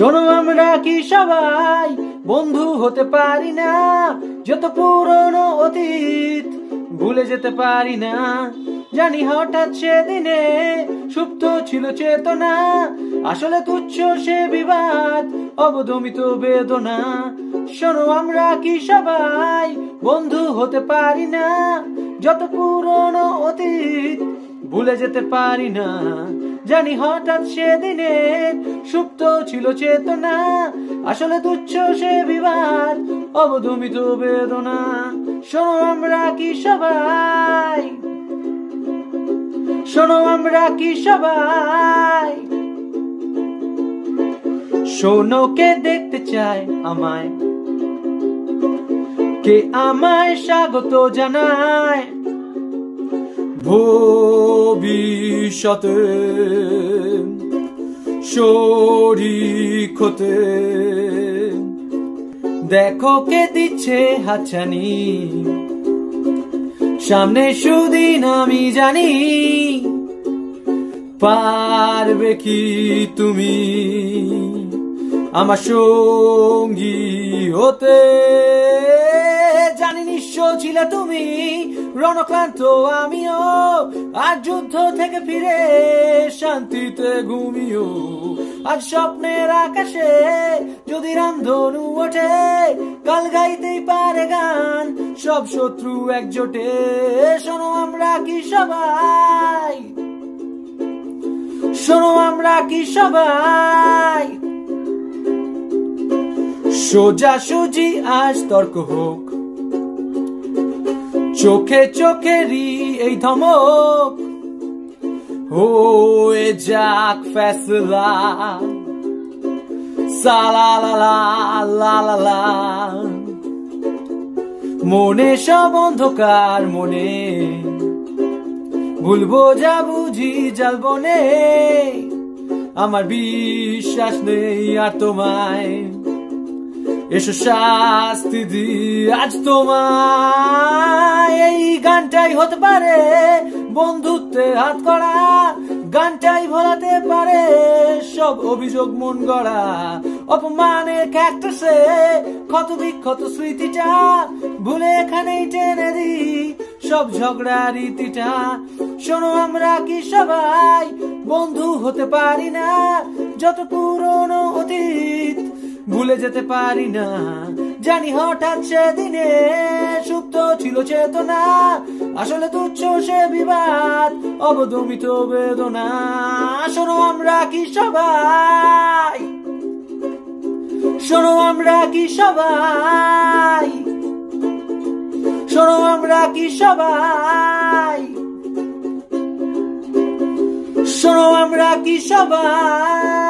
শোনো আমরা কি সবাই বন্ধু হতে পারি না? যত পুরনো অতীত ভুলে যেতে পারি না। জানি হঠাৎ সেদিনে সুপ্ত ছিল চেতনা, আসলে তুচ্ছ সে বিবাদ, অবদমিত বেদনা। শোনো আমরা কি সবাই বন্ধু হতে পারি না? যত পুরনো অতীত ভুলে যেতে পারি না। জানি হঠাৎ সেদিনে সুপ্ত ছিল চেতনা, আসলে তুচ্ছ সে বিবাদ, অবদমিত বেদনা। শোনো আমরা কি সবাই, শোনো আমরা কি সবাই, শোনো কে দেখতে চায় আমায়, কে আমায় স্বাগত জানায় ভবিষ্যতে শরীক হতে। দেখো কে দিচ্ছে হাতছানি, সামনে সুদিন আমি জানি। পারবে কি তুমি আমার সঙ্গী হতে? জানি নিঃস্ব ছিলে তুমি, রণক্লান্ত আমিও, আর যুদ্ধ থেকে ফিরে শান্তিতে ঘুমিও। আজ স্বপ্নের আকাশে যদি রামধনু ওঠে, কাল গাইতেই পারে গান সব শত্রু একজোটে। শোনো আমরা কি সবাই, শোনো আমরা কি সবাই, সোজাসুজি আজ তর্ক হোক, চোখে চোখেরই এই ধমক হয়ে যাক ফেসলা। সালালালা লালালা, মনে সব অন্ধকার মনে, ভুলবো যা বুঝি জ্বালবো নে। আমার বিশ্বাস নেই আর তোমায়, এসো শাস্তি দি আজ তোমায়। এই গানটাই হতে পারে বন্ধুত্বে হাত করা, গানটাই ভোলাতে পারে সব অভিযোগ মন গড়া। অপমানের ক্যাক্টাসে ক্ষত বিক্ষত স্মৃতিটা ভুলে এখানেই টেনে দি সব ঝগড়া রীতিটা। শোনো আমরা কি সবাই বন্ধু হতে পারি না? যত পুরনো অতীত ভুলে যেতে পারি না। জানি হঠাৎ সেদিনে সুপ্ত ছিল চেতনা, আসলে তুচ্ছ সে বিবাদ, অবদমিত বেদনা। শোনো আমরা কি সবাই, শোনো আমরা কি সবাই, শোনো আমরা কি সবাই, শোনো আমরা কি সবাই।